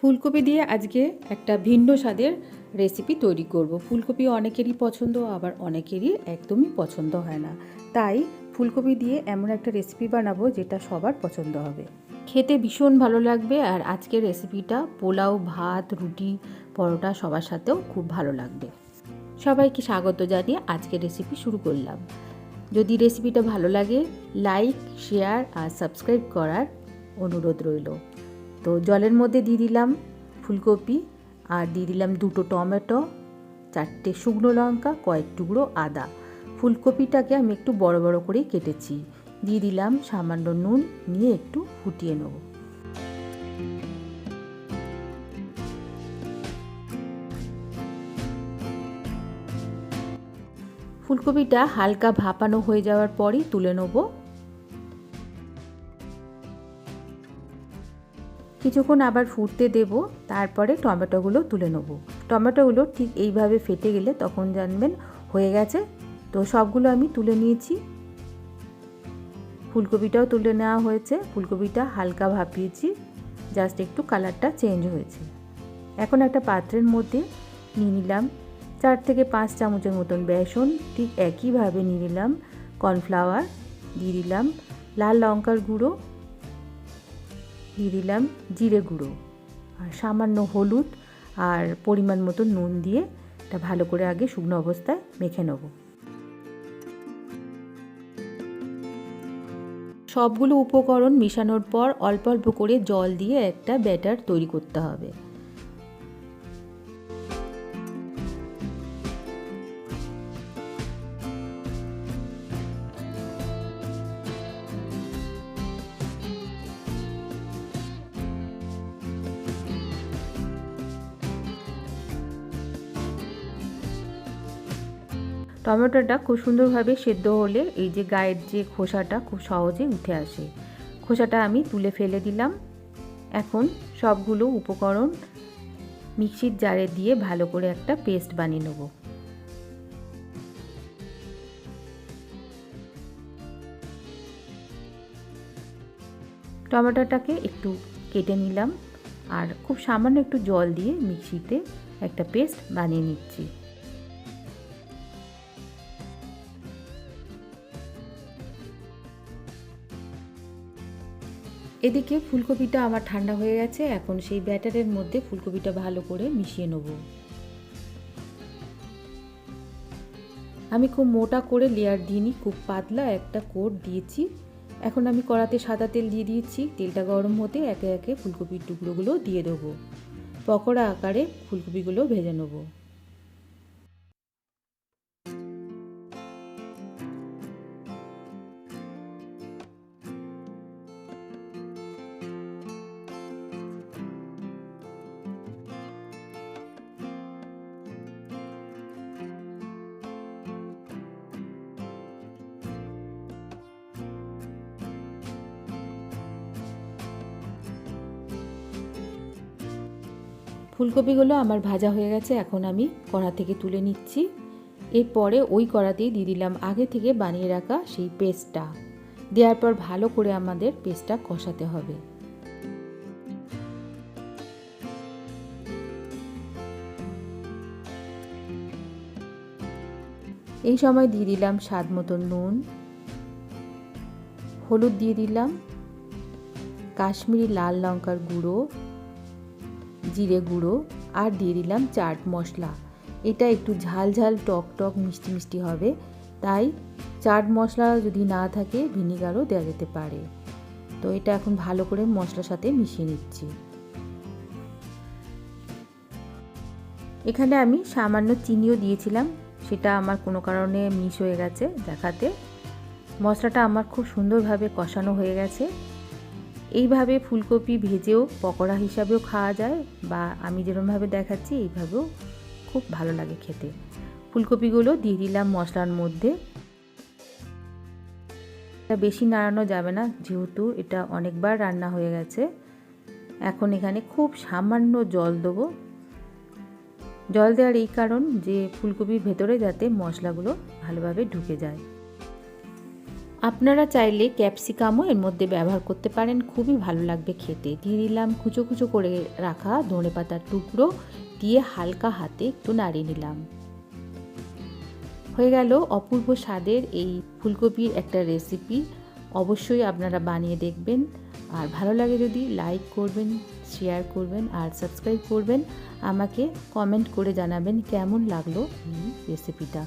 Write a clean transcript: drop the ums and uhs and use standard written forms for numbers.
ফুলকপি দিয়ে আজকে একটা ভিন্ন স্বাদের রেসিপি তৈরি করব। ফুলকপি অনেকেরই পছন্দ, আবার অনেকেরই একদমই পছন্দ হয় না। তাই ফুলকপি দিয়ে এমন একটা রেসিপি বানাবো যেটা সবার পছন্দ হবে, খেতে ভীষণ ভালো লাগবে। আর আজকের রেসিপিটা পোলাও, ভাত, রুটি, পরোটা সবার সাথেও খুব ভালো লাগবে। সবাইকে স্বাগত জানিয়ে আজকের রেসিপি শুরু করলাম। যদি রেসিপিটা ভালো লাগে, লাইক, শেয়ার আর সাবস্ক্রাইব করার অনুরোধ রইল। তো জলের মধ্যে দিয়ে দিলাম ফুলকপি, আর দিয়ে দিলাম 2টো টমেটো, 4টে শুকনো লঙ্কা, কয়েক টুকরো আদা। ফুলকপিটাকে আমি একটু বড় বড় করেই কেটেছি। দিয়ে দিলাম সামান্য নুন, নিয়ে একটু ফুটিয়ে নেব। ফুলকপিটা হালকা ভাপানো হয়ে যাওয়ার পরই তুলে নেব। কিছুক্ষণ আবার ফুটতে দেব, তারপরে টমেটোগুলো তুলে নেব। টমেটোগুলো ঠিক এইভাবে ফেটে গেলে তখন জানবেন হয়ে গেছে। তো সবগুলো আমি তুলে নিয়েছি। ফুলকপিটাও তুলে নেওয়া হয়েছে। ফুলকপিটা হালকা ভাপিয়েছি, জাস্ট একটু কালারটা চেঞ্জ হয়েছে। এখন একটা পাত্রের মধ্যে নিয়ে নিলাম 4 থেকে 5 চামচের মতন বেসন, ঠিক একইভাবে নিয়ে নিলাম কর্নফ্লাওয়ার, দিয়ে দিলাম লাল লঙ্কার গুঁড়ো, দিয়ে দিলাম জিরে গুঁড়ো, আর সামান্য হলুদ আর পরিমাণ মতো নুন দিয়ে এটা ভালো করে আগে শুকনো অবস্থায় মেখে নেব। সবগুলো উপকরণ মেশানোর পর অল্প অল্প করে জল দিয়ে একটা ব্যাটার তৈরি করতে হবে। টমেটোটা খুব সুন্দরভাবে সেদ্ধ হলে এই যে গায়ের যে খোসাটা খুব সহজে উঠে আসে। খোসাটা আমি তুলে ফেলে দিলাম। এখন সবগুলো উপকরণ মিক্সির জারে দিয়ে ভালো করে একটা পেস্ট বানিয়ে নেব। টমেটোটাকে একটু কেটে নিলাম, আর খুব সামান্য একটু জল দিয়ে মিক্সিতে একটা পেস্ট বানিয়ে নিচ্ছি। এদিকে ফুলকপিটা আমার ঠান্ডা হয়ে গেছে। এখন সেই ব্যাটারের মধ্যে ফুলকপিটা ভালো করে মিশিয়ে নেব। আমি খুব মোটা করে লেয়ার দিইনি, খুব পাতলা একটা কোট দিয়েছি। এখন আমি কড়াতে সাদা তেল দিয়ে দিয়েছি। তেলটা গরম হতে একে একে ফুলকপির টুকরোগুলো দিয়ে দেবো। পকোড়া আকারে ফুলকপিগুলো ভেজে নেব। ফুলকপিগুলো আমার ভাজা হয়ে গেছে। এখন আমি কড়া থেকে তুলে নিচ্ছি। এরপরে ওই কড়াতেই দিয়ে দিলাম আগে থেকে বানিয়ে রাখা সেই পেস্টটা। দেওয়ার পর ভালো করে আমাদের পেস্টটা কষাতে হবে। এই সময় দিয়ে দিলাম স্বাদ মতো নুন, হলুদ দিয়ে দিলাম, কাশ্মীরি লাল লঙ্কার গুঁড়ো, জিরে গুঁড়ো, আর দিয়ে দিলাম চাট মশলা। এটা একটু ঝাল ঝাল, টক টক, মিষ্টি মিষ্টি হবে। তাই চাট মশলা যদি না থাকে ভিনিগারও দেওয়া যেতে পারে। তো এটা এখন ভালো করে মশলার সাথে মিশিয়ে নিচ্ছি। এখানে আমি সামান্য চিনিও দিয়েছিলাম, সেটা আমার কোনো কারণে মিস হয়ে গেছে দেখাতে। মশলাটা আমার খুব সুন্দরভাবে কষানো হয়ে গেছে। এইভাবে ফুলকপি ভেজেও পকোড়া হিসাবেও খাওয়া যায়, বা আমি যেরকমভাবে দেখাচ্ছি এইভাবেও খুব ভালো লাগে খেতে। ফুলকপিগুলো দিয়ে দিলাম মশলার মধ্যে। এটা বেশি নাড়ানো যাবে না, যেহেতু এটা অনেকবার রান্না হয়ে গেছে। এখন এখানে খুব সামান্য জল দেবো। জল দেওয়ার এই কারণ যে ফুলকপির ভেতরে যাতে মশলাগুলো ভালোভাবে ঢুকে যায়। আপনারা চাইলে ক্যাপসিকামও এর মধ্যে ব্যবহার করতে পারেন, খুবই ভালো লাগবে খেতে। দিয়ে দিলাম কুচো কুচো করে রাখা ধনেপাতার টুকরো, দিয়ে হালকা হাতে একটু নাড়িয়ে নিলাম। হয়ে গেল অপূর্ব স্বাদের এই ফুলকপির একটা রেসিপি। অবশ্যই আপনারা বানিয়ে দেখবেন, আর ভালো লাগে যদি লাইক করবেন, শেয়ার করবেন আর সাবস্ক্রাইব করবেন। আমাকে কমেন্ট করে জানাবেন কেমন লাগলো এই রেসিপিটা।